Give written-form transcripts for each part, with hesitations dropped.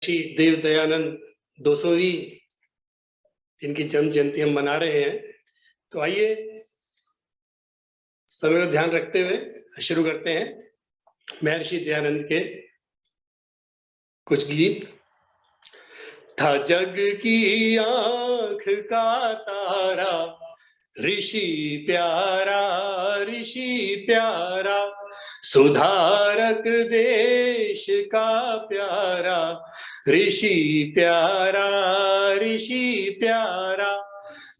श्री देव दयानंद 200वीं जिनकी जन्म जयंती हम मना रहे हैं। तो आइए समय का ध्यान रखते हुए शुरू करते हैं महर्षि दयानंद के कुछ गीत। था जग की आंख का तारा ऋषि प्यारा, ऋषि प्यारा, सुधारक देश का प्यारा, ऋषि प्यारा, ऋषि प्यारा।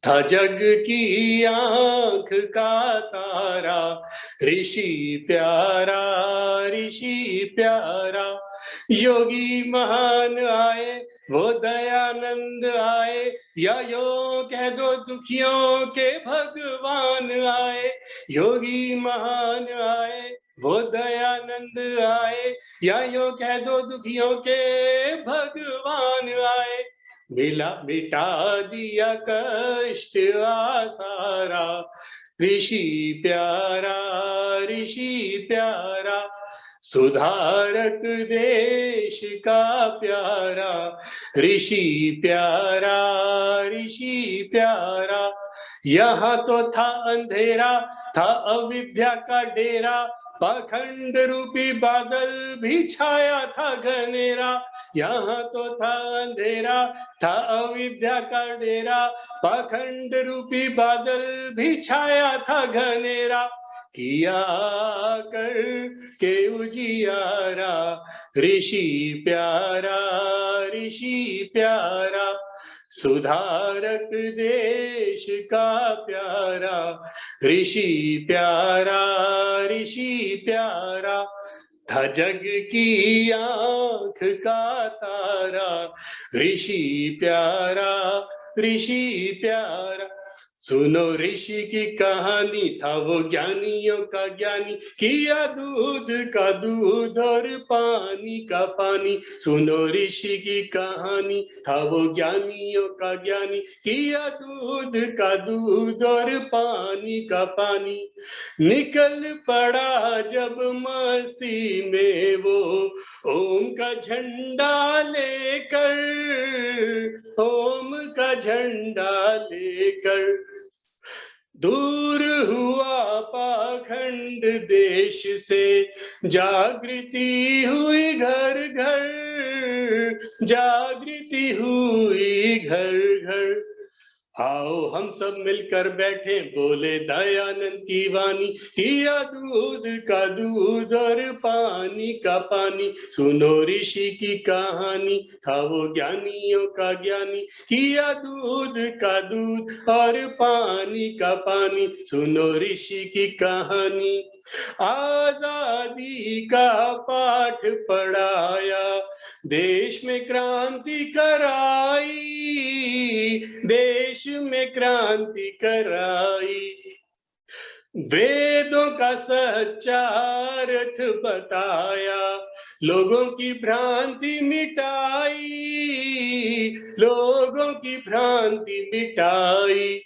था जग की आंख का तारा ऋषि प्यारा, ऋषि प्यारा। योगी महान आए वो दयानंद आए, या यो कह दो दुखियों के भगवान आए। योगी महान आए वो दयानंद आए, या यो कह दो दुखियों के भगवान आए। मिटा दिया कष्ट आसारा ऋषि प्यारा, ऋषि प्यारा, सुधारक देश का प्यारा ऋषि प्यारा, ऋषि प्यारा। यहाँ तो था अंधेरा, था अविद्या का डेरा, पाखंड रूपी बादल भी छाया था घनेरा। यहाँ तो था अंधेरा, था अविद्या का डेरा, पाखंड रूपी बादल भी छाया था घनेरा। किया कर के उजियारा ऋषि प्यारा, ऋषि प्यारा, सुधारक देश का प्यारा ऋषि प्यारा, ऋषि प्यारा। था जग की आंख का तारा ऋषि प्यारा, ऋषि प्यारा। सुनो ऋषि की कहानी, था वो ज्ञानियों का ज्ञानी, किया दूध का दूध और पानी का पानी। सुनो ऋषि की कहानी, था वो ज्ञानियों का ज्ञानी, किया दूध का दूध और पानी का पानी। निकल पड़ा जब मस्ती में वो ओम का झंडा लेकर, ओम का झंडा लेकर। दूर हुआ पाखंड देश से, जागृति हुई घर घर, जागृति हुई घर घर। आओ हम सब मिलकर बैठे, बोले दयानंद की वाणी, किया दूध का दूध और पानी का पानी। सुनो ऋषि की कहानी, था वो ज्ञानियों का ज्ञानी, किया दूध का दूध और पानी का पानी। सुनो ऋषि की कहानी। आजादी का पाठ पढ़ाया, देश में क्रांति कराई, देश में क्रांति कराई। वेदों का सच्चा अर्थ बताया, लोगों की भ्रांति मिटाई, लोगों की भ्रांति मिटाई।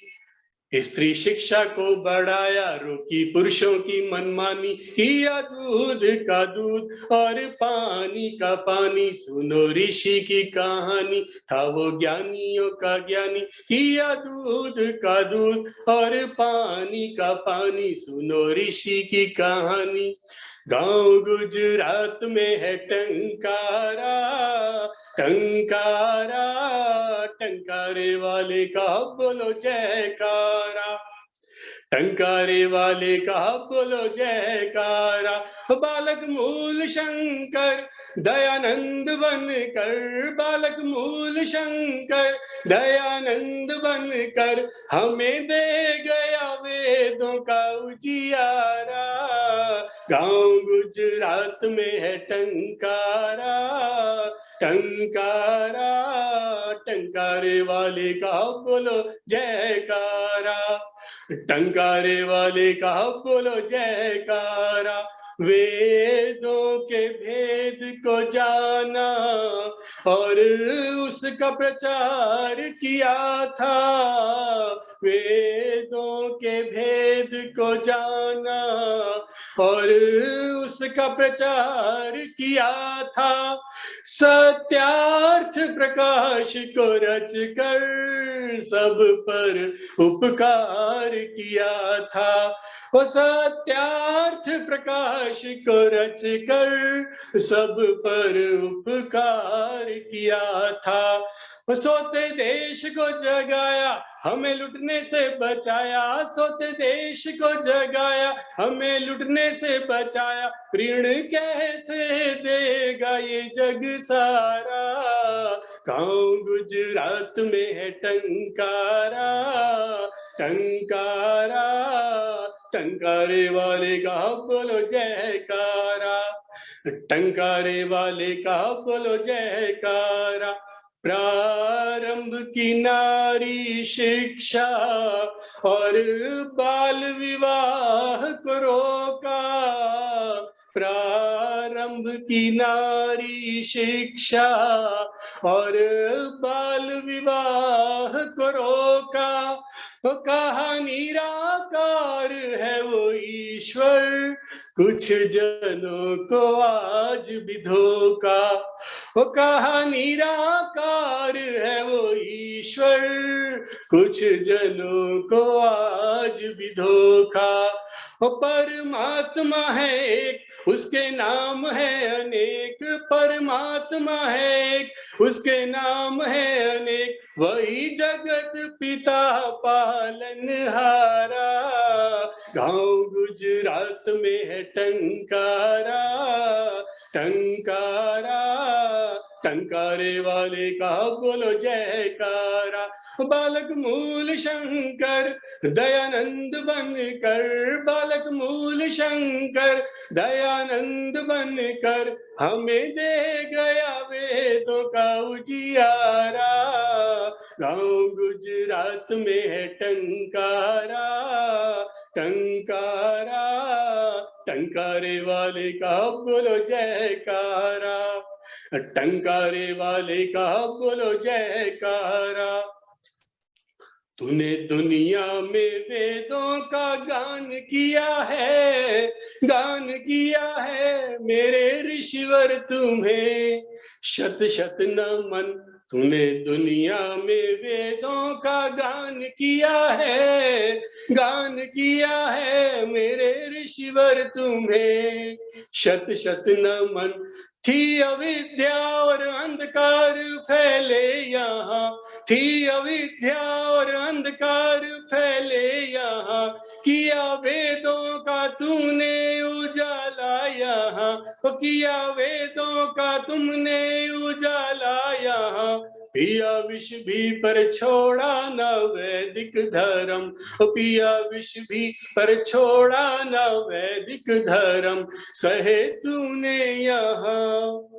स्त्री शिक्षा को बढ़ाया, रोकी पुरुषों की मनमानी, किया दूध का दूध और पानी का पानी। सुनो ऋषि की कहानी, था वो ज्ञानियों का ज्ञानी, किया दूध का दूध और पानी का पानी। सुनो ऋषि की कहानी। गांव गुजरात में है टंकारा, टंकारा, टंकारे वाले का बोलो जयकारा, टंकारे वाले का बोलो जयकारा। बालक मूल शंकर दयानंद बनकर, बालक मूल शंकर दयानंद बनकर, हमें दे गया वेदों का उजियारा। गांव गुजरात में है टंकारा, टंकारा, टंकारे वाले का बोलो जयकारा, टंकारे वाले का बोलो जयकारा। वेदों के भेद को जाना और उसका प्रचार किया था, वेदों के भेद को जाना और उसका प्रचार किया था। सत्यार्थ प्रकाश को रच कर सब पर उपकार किया था। वो सत्यार्थ प्रकाश को रच कर सब पर उपकार किया था। वो सोते देश को जगाया, हमें लुटने से बचाया। सोते देश को जगाया, हमें लुटने से बचाया। ऋण कैसे देगा ये जग सारा, गाँव गुजरात में है टंकारा। टंकारा, टंकारे वाले का बोलो जयकारा। टंकारे वाले का बोलो जयकारा। प्रारंभ की नारी शिक्षा और बाल विवाह को रोका। प्रारंभ की नारी शिक्षा और बाल विवाह को रोका। वो कहा निराकार है वो ईश्वर, कुछ जनों को आज भी धोखा। वो कहा निराकार है वो ईश्वर, कुछ जनों को आज भी धोखा। वो परमात्मा है एक, उसके नाम है अनेक। परमात्मा है एक, उसके नाम है अनेक। वही जगत पिता पालनहारा, गाँव गुजरात में है टंकारा। टंकारा, टंकारे वाले का बोलो जयकारा। बालक मूल शंकर दयानंद बनकर, बालक मूल शंकर दयानंद बनकर हमें दे गया वेदों का उजियारा। गाँव गुजरात में है टंकारा। टंकारा, टंकारे वाले का बोलो जयकारा। टंकारे वाले का बोलो जयकारा। तूने दुनिया में वेदों का गान किया है, गान किया है मेरे ऋषिवर तुम्हें शत शत नमन। तूने दुनिया में वेदों का गान किया है, गान किया है मेरे ऋषिवर तुम्हें शत शत नमन। थी अविद्या और अंधकार फैले यहाँ, थी अविद्या और अंधकार फैले यहाँ। किया वेदों का तूने उजाला यहाँ, किया वेदों का तुमने उजाला यहाँ। पिया विष भी पर छोड़ा न वैदिक धर्म, पिया विष भी पर छोड़ा न वैदिक धर्म। सहे तूने यहाँ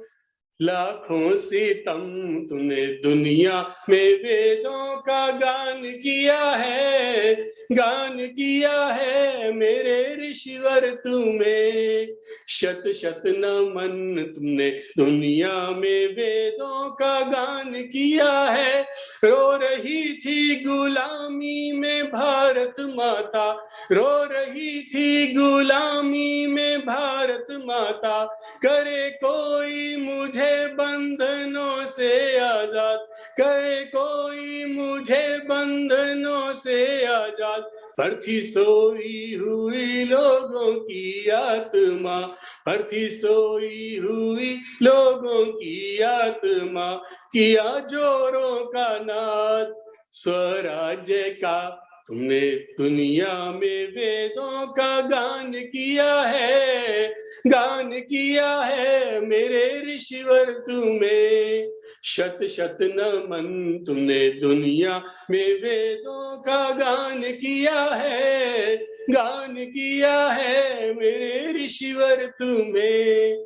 लाखों सितम, तूने दुनिया में वेदों का गान किया है, गान किया है मेरे ऋषिवर तुम्हें शत शत नमन। तुमने दुनिया में वेदों का गान किया है। रो रही थी गुलामी में भारत माता, रो रही थी गुलामी में भारत माता। करे कोई मुझे बंधनों से आजाद, करे कोई मुझे बंधनों से आजाद। पर थी सोई हुई लोगों की आत्मा, पर थी सोई हुई लोगों की आत्मा। किया जोरों का नाद स्वराज्य का, तुमने दुनिया में वेदों का गान किया है, गान किया है मेरे ऋषिवर तुम्हें शत शत नमन। तुमने दुनिया में वेदों का गान किया है, गान किया है मेरे ऋषिवर तुम्हें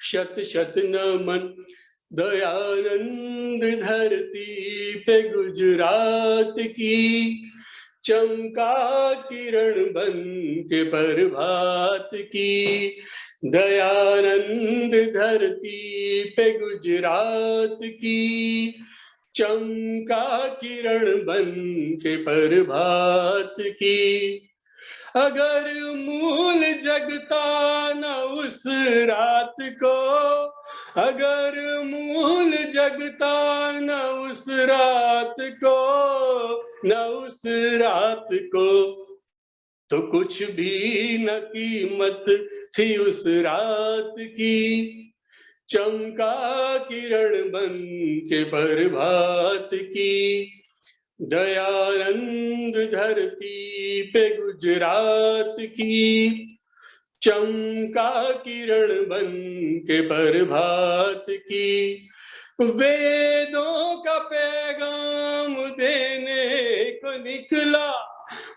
शत शत नमन। दयानंद धरती पे गुजरात की चमका किरण बन के प्रभात की। दयानंद धरती पे गुजरात की चमका किरण बन के प्रभात की। अगर मूल जगता न उस रात को, अगर मूल जगता न उस रात को, न उस रात को, तो कुछ भी न कीमत थी उस रात की। चमका किरण बन के प्रभात की, दयानंद धरती पे गुजरात की। चमका किरण बन के प्रभात की, वेदों का पैगाम देने को निकला,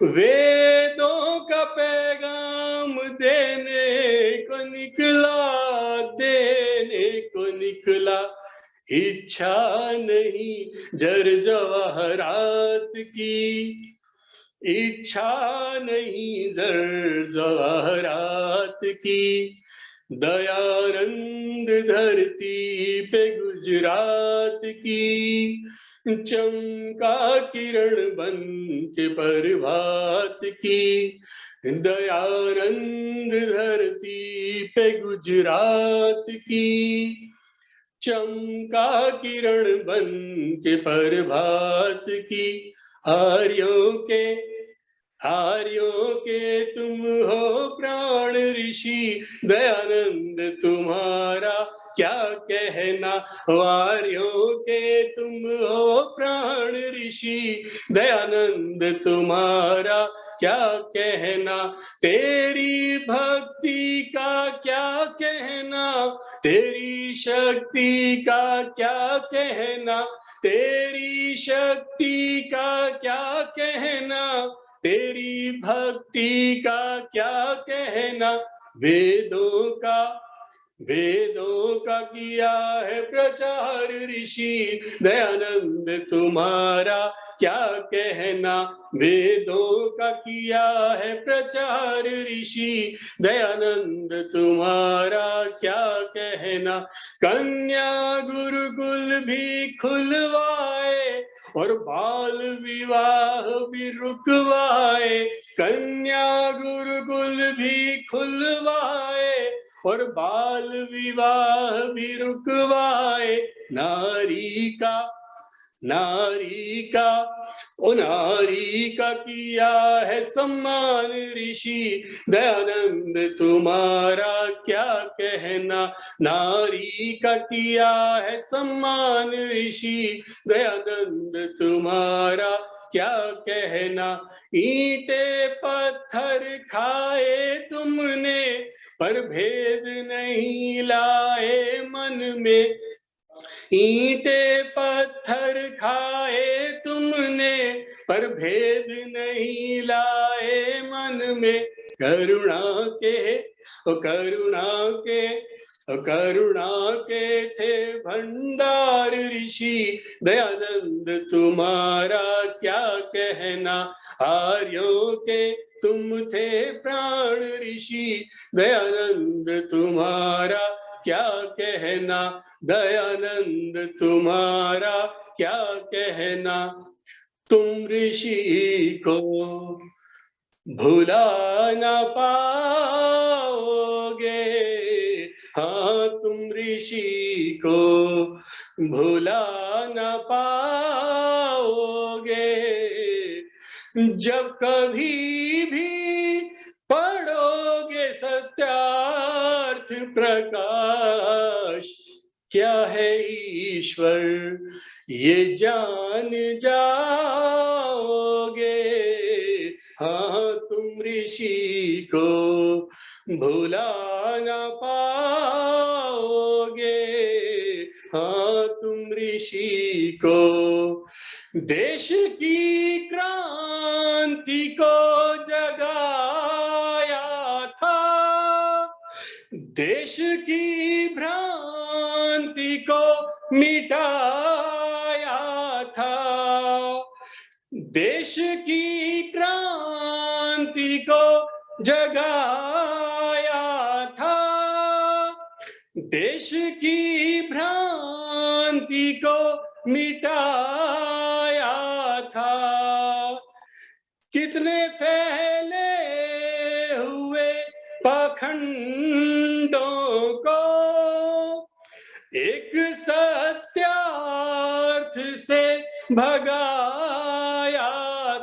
वेदों का पैगाम देने को निकला, देने को निकला। इच्छा नहीं जर जवाहरात की, इच्छा नहीं जर जवाहरात की। दयानंद धरती पे गुजरात की, चमका किरण बन के प्रभात की। दयानंद धरती पे गुजरात की, चमका किरण बन के प्रभात की। आर्यों के तुम हो प्राण ऋषि, दयानंद तुम्हारा क्या कहना। आर्यों के तुम हो प्राण ऋषि, दयानंद तुम्हारा क्या कहना। तेरी भक्ति का क्या कहना, तेरी शक्ति का क्या कहना, तेरी शक्ति का क्या कहना, तेरी भक्ति का क्या कहना। वेदों का किया है प्रचार ऋषि, दयानंद तुम्हारा क्या कहना। वेदों का किया है प्रचार ऋषि, दयानंद तुम्हारा क्या कहना। कन्या गुरुकुल भी खुलवाए और बाल विवाह भी रुकवाए, कन्या गुरुकुल भी खुलवाए और बाल विवाह भी रुकवाए। नारी का किया है सम्मान ऋषि, दयानंद तुम्हारा क्या कहना। नारी का किया है सम्मान ऋषि, दयानंद तुम्हारा क्या कहना। ईंटे पत्थर खाए तुमने पर भेद नहीं लाए मन में, ईंटे पत्थर खाए तुमने पर भेद नहीं लाए मन में। करुणा के थे भंडार ऋषि, दयानंद तुम्हारा क्या कहना। आर्यों के तुम थे प्राण ऋषि, दयानंद तुम्हारा क्या कहना। दयानंद तुम्हारा क्या कहना। तुम ऋषि को भुला न पाओगे, हाँ तुम ऋषि को भुला न पाओगे। जब कभी भी पढ़ोगे सत्यार्थ प्रकाश, क्या है ईश्वर ये जान जाओगे। हाँ तुम ऋषि को भुला न पाओगे, हाँ तुम ऋषि को। देश की क्रांति को जगाया था, देश की भ्रांति को मिटाया था, देश की क्रांति को जगाया था, देश की भ्रांति को मिटाया था। कितने फैले पाखंडों को एक सत्यार्थ से भगाया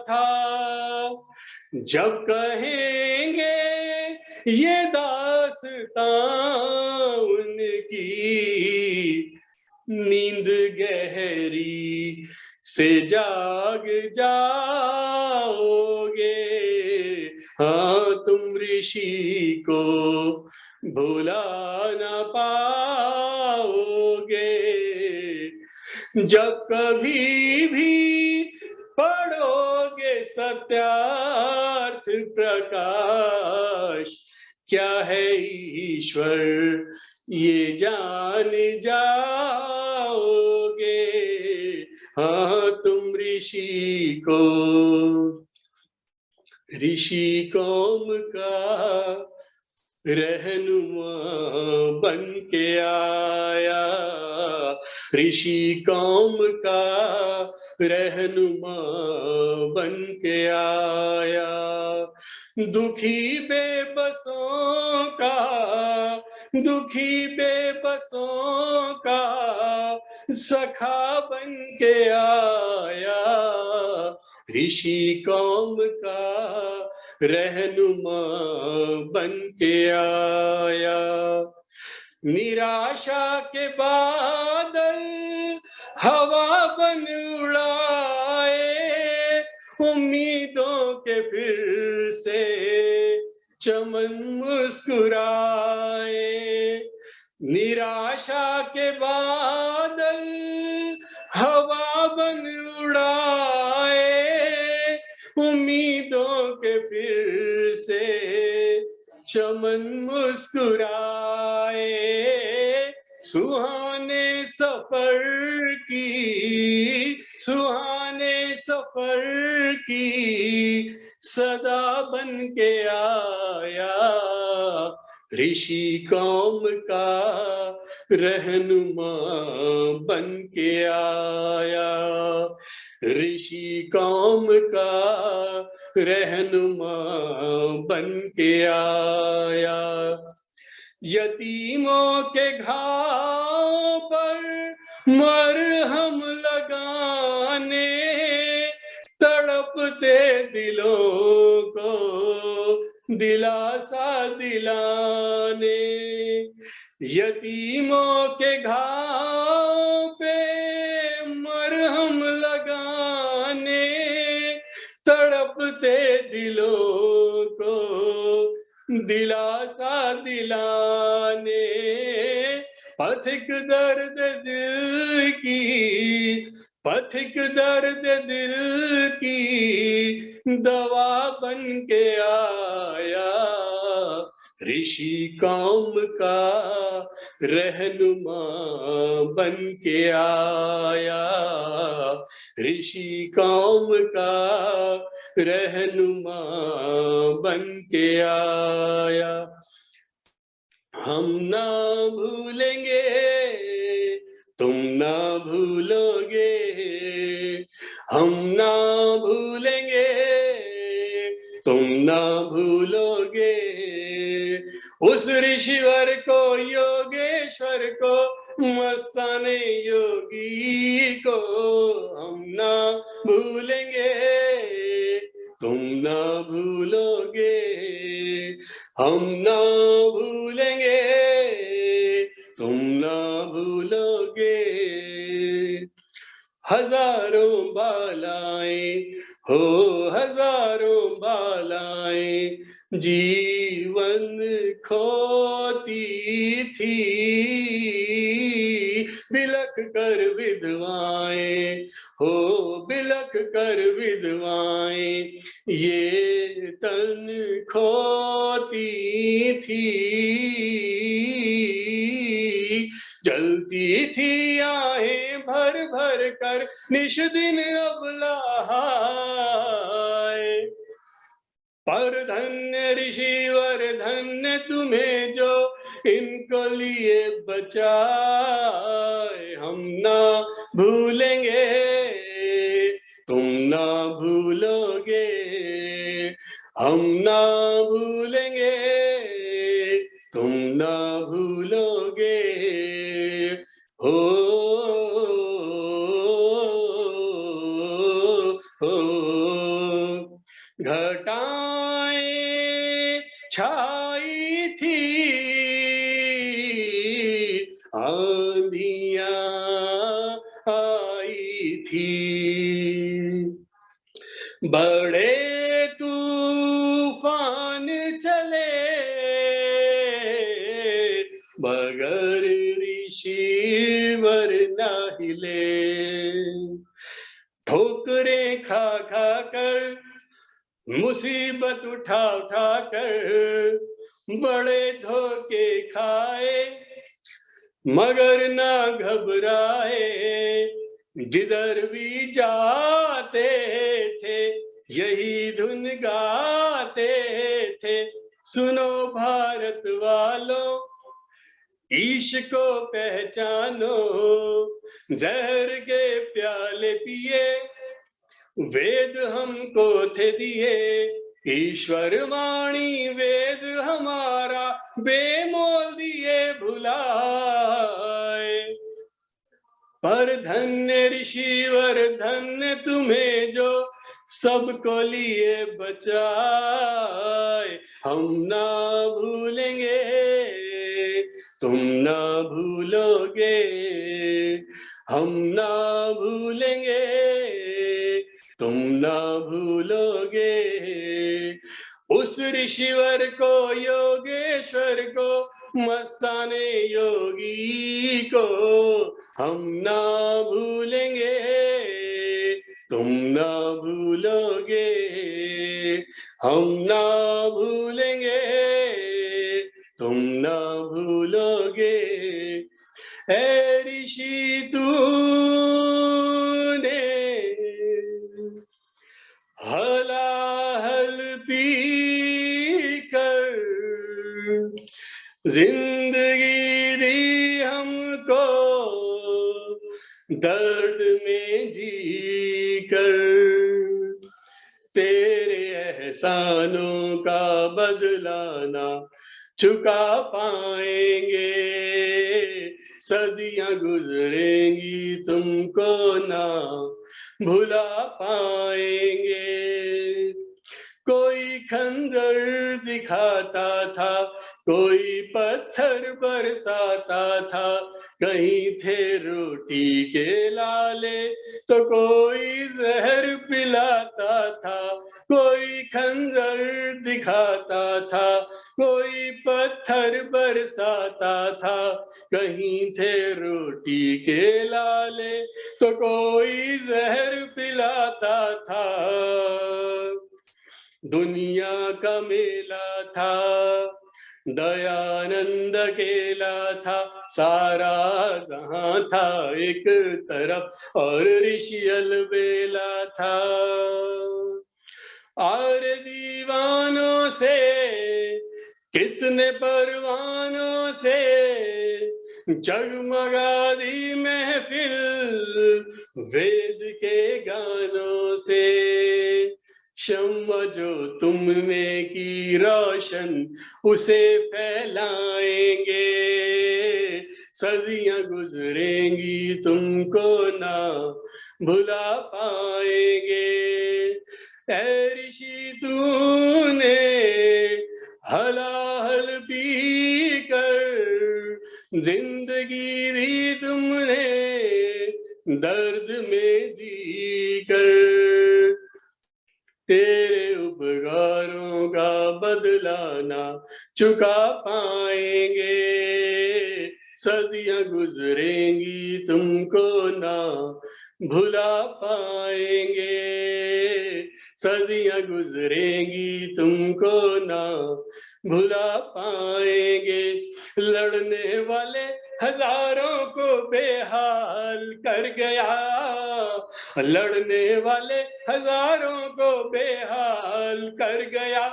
था। जब कहेंगे ये दास्तां उनकी, नींद गहरी से जाग जाओगे। हाँ, तुम ऋषि को भुला न पाओगे। जब कभी भी पढ़ोगे सत्यार्थ प्रकाश, क्या है ईश्वर ये जान जाओगे। हाँ, तुम ऋषि को, ऋषि कौम का रहनुमा बन के आया। ऋषि कौम का रहनुमा बन के आया। दुखी बेबसों का, दुखी बेबसों का सखा बन के आया। ऋषि कौम का रहनुमा बन के आया। निराशा के बादल हवा बन उड़ाए, उम्मीदों के फिर से चमन मुस्कुराए। निराशा के बादल हवा बन उड़ाए, उम्मीदों के फिर से चमन मुस्कुराए। सुहाने सफर की, सुहाने सफर की सदा बन के आया। ऋषि कौम का रहनुमा बन के आया। ऋषि कौम का रहनुमा बन के आया। यतीमों के घाव पर मरहम लगाने, तड़पते दिलों को दिलासा दिलाने। यतीमों के घाव पे मरहम लगाने, तड़पते दिलों को दिलासा दिलाने। पथिक दर्द दिल की, पथिक दर्द दिल की दवा बन के आया। ऋषि कौम का रहनुमा बन के आया। ऋषि कौम का रहनुमा बन के आया। हम ना भूलेंगे, तुम ना भूलोगे। हम ना भूलेंगे, तुम ना भूलोगे। उस ऋषिवर को, योगेश्वर को, मस्ताने योगी को हम ना भूलेंगे, तुम ना भूलोगे। हम ना भूलेंगे, तुम ना भूलोगे। हजारों बालाएं हो, हजारों बालाएं जीवन खोती थी। बिलख कर विधवाएं हो, बिलख कर विधवाएं ये तन खोती थी। जलती थी आहें भर भर कर निश दिन अबलाए। पर धन्य ऋषिवर धन्य तुम्हें जो इनको लिए बचाए। हम ना भूलेंगे, तुम ना भूलोगे। हम ना भूलेंगे, घटाएं छाई थी, आंधियां आई थी, बड़े तूफान चले मगर ऋषिवर न हिले, ठोकरें खा खा कर मुसीबत उठा उठा कर बड़े धोखे खाए मगर ना घबराए, जिधर भी जाते थे यही धुन गाते थे, सुनो भारत वालों ईश को पहचानो, जहर के प्याले पिए वेद हमको थे दिए, ईश्वर वाणी वेद हमारा बेमोल दिए भुलाए, पर धन्य ऋषिवर धन्य तुम्हें जो सबको लिए बचाए, हम ना भूलेंगे तुम ना भूलोगे, हम ना भूलेंगे तुम ना भूलोगे, उस ऋषिवर को योगेश्वर को मस्ताने योगी को हम ना भूलेंगे तुम ना भूलोगे, हम ना भूलेंगे तुम ना भूलोगे, ऐ ऋषि तूने हलाहल पी कर जिंदगी दी हमको, दर्द में जी कर तेरे एहसानों का बदलाना चुका पाएंगे, सदियां गुजरेंगी तुमको ना भुला पाएंगे, कोई खंजर दिखाता था कोई पत्थर बरसाता था, कहीं थे रोटी के लाले तो कोई जहर पिलाता था, कोई खंजर दिखाता था कोई पत्थर बरसाता था, कहीं थे रोटी के लाले तो कोई जहर पिलाता था, दुनिया का मेला था दयानंद केला था, सारा जहां था एक तरफ और ऋषि अलबेला था, और दीवानों से कितने परवानों से जगमगा दी महफिल, वेद के गानों से शम्मा जो तुम में की रोशन उसे फैलाएंगे, सदियां गुजरेंगी तुमको ना भुला पाएंगे, ऐ ऋषि तूने हलाहल पी कर जिंदगी दी तुमने, दर्द में जी कर तेरे उपकारों का बदलाना चुका पाएंगे, सदियां गुजरेंगी तुमको ना भुला पाएंगे, सदियां गुजरेंगी तुमको ना भुला पाएंगे, लड़ने वाले हजारों को बेहाल कर गया, लड़ने वाले हजारों को बेहाल कर गया,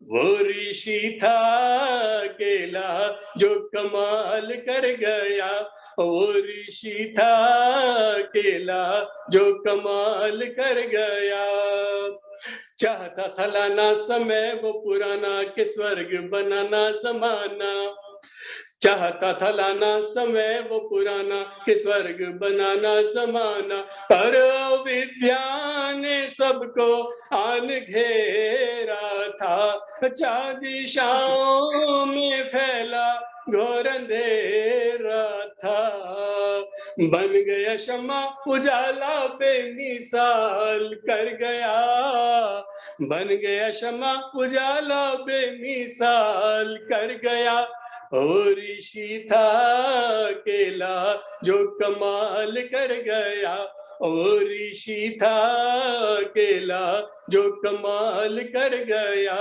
वो ऋषि था अकेला जो कमाल कर गया, वो ऋषि था अकेला जो कमाल कर गया, चाहता था लाना समय वो पुराना कि स्वर्ग बनाना जमाना, चाहता था लाना समय वो पुराना कि स्वर्ग बनाना जमाना, पर अविद्या ने सबको आन घेरा था। चाँद दिशाओं में फैला घोर अंधेरा था। बन गया शम्मा उजाला बेमिसाल कर गया, बन गया शम्मा उजाला बेमिसाल कर गया। और ऋषि था अकेला जो कमाल कर गया, और ऋषि था अकेला जो कमाल कर गया।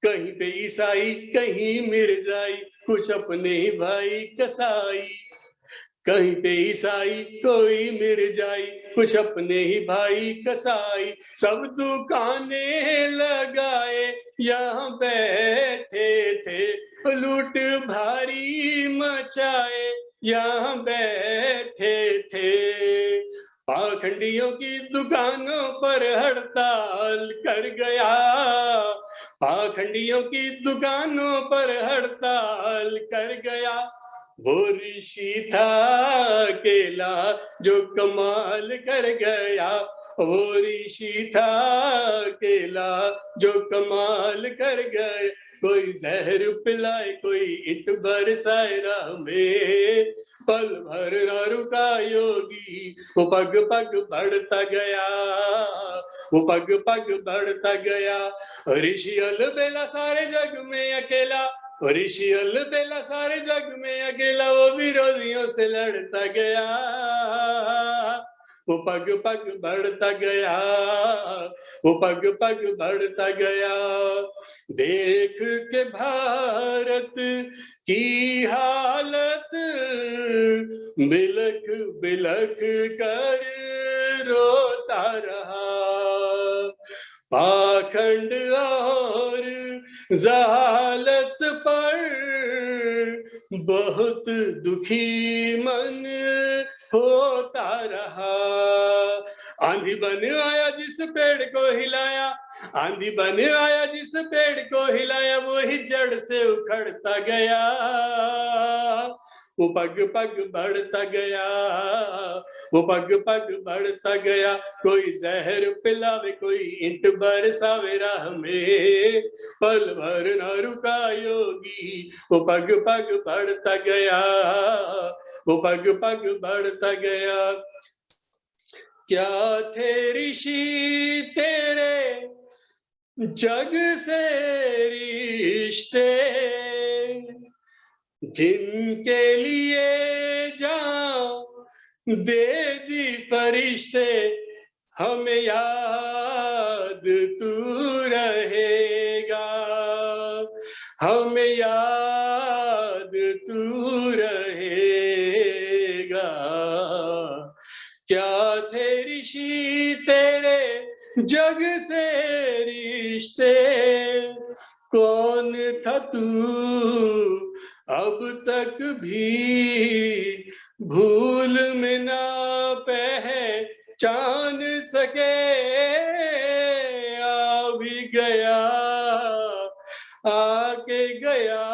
कहीं पे ईसाई कहीं मिर्जाई, कुछ अपने ही भाई कसाई। कहीं पे ईसाई कोई मिर्जाई, कुछ अपने ही भाई कसाई। सब दुकानें लगाए यहाँ बैठे थे, लूट भारी मचाए यहाँ बैठे थे। पाखंडियों की दुकानों पर हड़ताल कर गया, पाखंडियों की दुकानों पर हड़ताल कर गया। वो ऋषि था अकेला जो कमाल कर गया, वो ऋषि था अकेला जो कमाल कर गए। कोई जहर पिलाए कोई ईंट बरसाए राह में, पल भर न रुका योगी, वो पग पग बढ़ता गया, वो पग पग बढ़ता गया। ऋषि अलबेला सारे जग में अकेला, ऋषि अलबेला सारे जग में अकेला, वो विरोधियों से लड़ता गया, वो पग पग बढ़ता गया, वो पग पग बढ़ता गया। देख के भारत की हालत बिलख बिलख कर रोता रहा। पाखंड और जहालत पर बहुत दुखी मन होता रहा। आंधी बन आया जिस पेड़ को हिलाया, आंधी बन आया जिस पेड़ को हिलाया, वो ही जड़ से उखड़ता गया, वो पग पग बढ़ता गया, वो पग पग बढ़ता गया। कोई जहर पिलावे कोई ईंट बरसावे राह में, पल भर न रुका योगी, वो पग पग बढ़ता गया, वो पग पग बढ़ता गया। क्या थे ऋषि तेरे जग से रिश्ते, जिनके लिए जान दे दी फरिश्ते, हमें याद तू रहेगा, हमें याद तू रहेगा। क्या थे ऋषि तेरे जग से रिश्ते, कौन था तू अब तक भी भूल में ना पहचान सके। आ भी गया आके गया,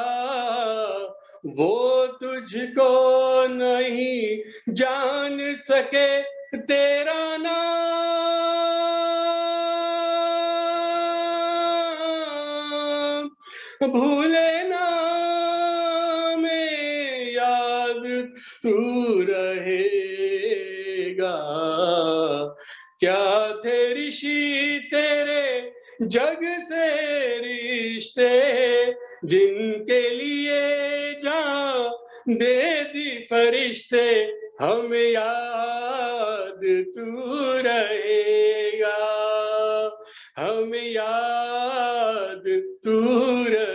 वो तुझको नहीं जान सके, तेरा नाम भूले ना में याद तू रहेगा। क्या थे ऋषि तेरे जग से रिश्ते, जिनके लिए जान दे दी फरिश्ते, हमें याद तू रहेगा, हमें याद तू रहेगा।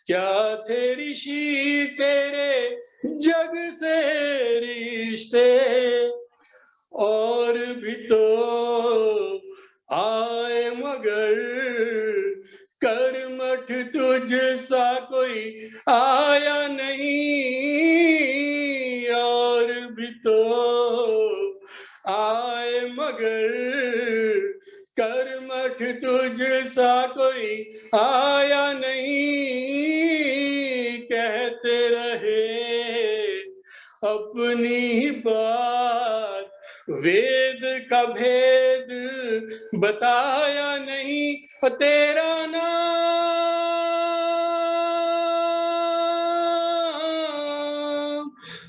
क्या थे ऋषि तेरे जग से रिश्ते, और भी तो आए मगर कर्मठ तुझ सा कोई आया नहीं, और भी तो आए मगर कर्मठ तुझ सा कोई आया नहीं। कहते रहे अपनी बात वेद का भेद बताया नहीं, तेरा नाम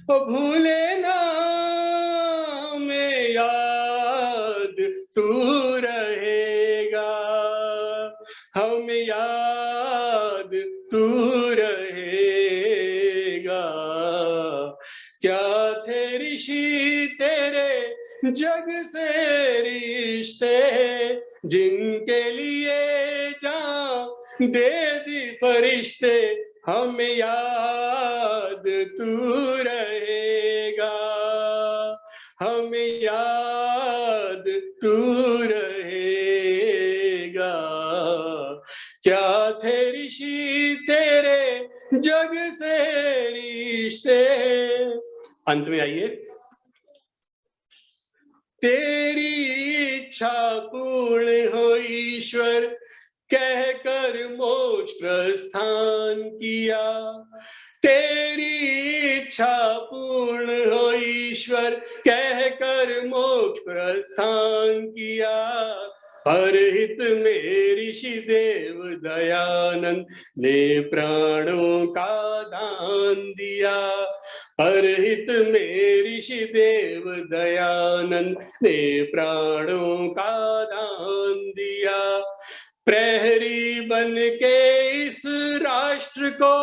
भूले ना में याद तू रहेगा, हम याद तू रहेगा। क्या थे ऋषि तेरे जग से रिश्ते, जिनके लिए जान दे दी फरिश्ते, हम याद तू रहेगा, हम याद तू रहेगा। क्या थे ऋषि तेरे जग से रिश्ते। अंत में आइए, तेरी इच्छा पूर्ण हो ईश्वर कहकर मोक्ष प्रस्थान किया, तेरी इच्छा पूर्ण हो ईश्वर कहकर मोक्ष प्रस्थान किया। परहित में ऋषि देव दयानंद ने प्राणों का दान दिया, परहित में ऋषि देव दयानंद ने प्राणों का दान दिया। प्रहरी बन के इस राष्ट्र को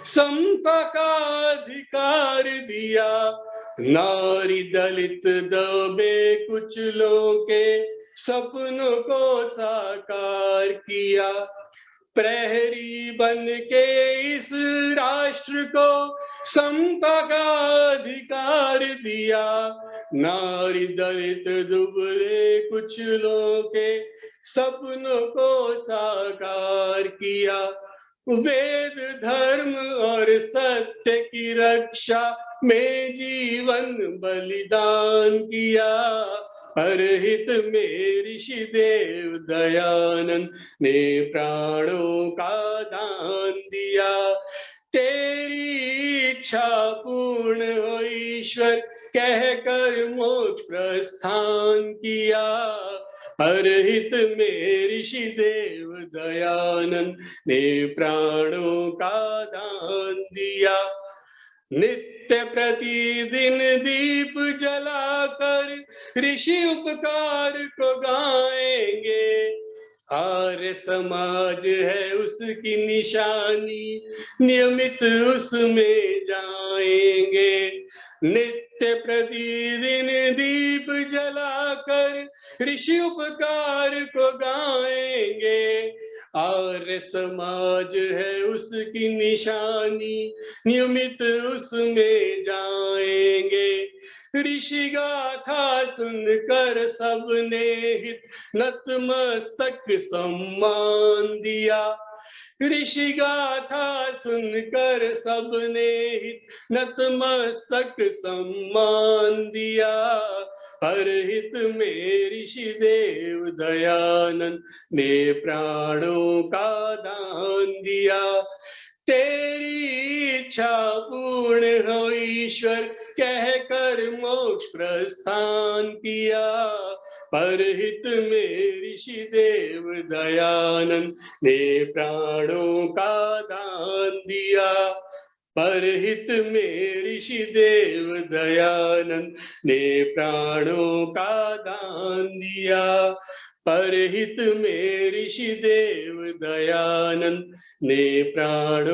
समता का अधिकार दिया, नारी दलित दबे कुचलों के सपनों को साकार किया। प्रहरी बन के इस राष्ट्र को समता का अधिकार दिया, नारी दलित दुबले कुचलों के सपनों को साकार किया। वेद धर्म और सत्य की रक्षा में जीवन बलिदान किया, परहित में ऋषि देव दयानंद ने प्राणों का दान दिया। तेरी इच्छा पूर्ण हो ईश्वर कहकर मोक्ष प्रस्थान किया, परहित में ऋषि देव दयानंद ने प्राणों का दान दिया। नित्य प्रतिदिन दीप जलाकर ऋषि उपकार को गाएंगे, आर्य समाज है उसकी निशानी, नियमित उसमें जाएंगे। नित्य प्रतिदिन दीप जलाकर ऋषि उपकार को गाएंगे, आर्य समाज है उसकी निशानी, नियमित उसमें जाएंगे। ऋषि गाथा सुनकर सबने हित नतमस्तक सम्मान दिया, ऋषि गाथा सुनकर सबने हित नतमस्तक सम्मान दिया। परहित में ऋषि देव दयानंद ने प्राणों का दान दिया। तेरी इच्छा पूर्ण हो ईश्वर कहकर मोक्ष प्रस्थान किया, परहित में ऋषि देव दयानंद ने प्राणों का दान दिया। परहित में ऋषि देव दयानंद ने प्राणों का दान दिया, परहित में ऋषि देव दयानंद ने प्राणों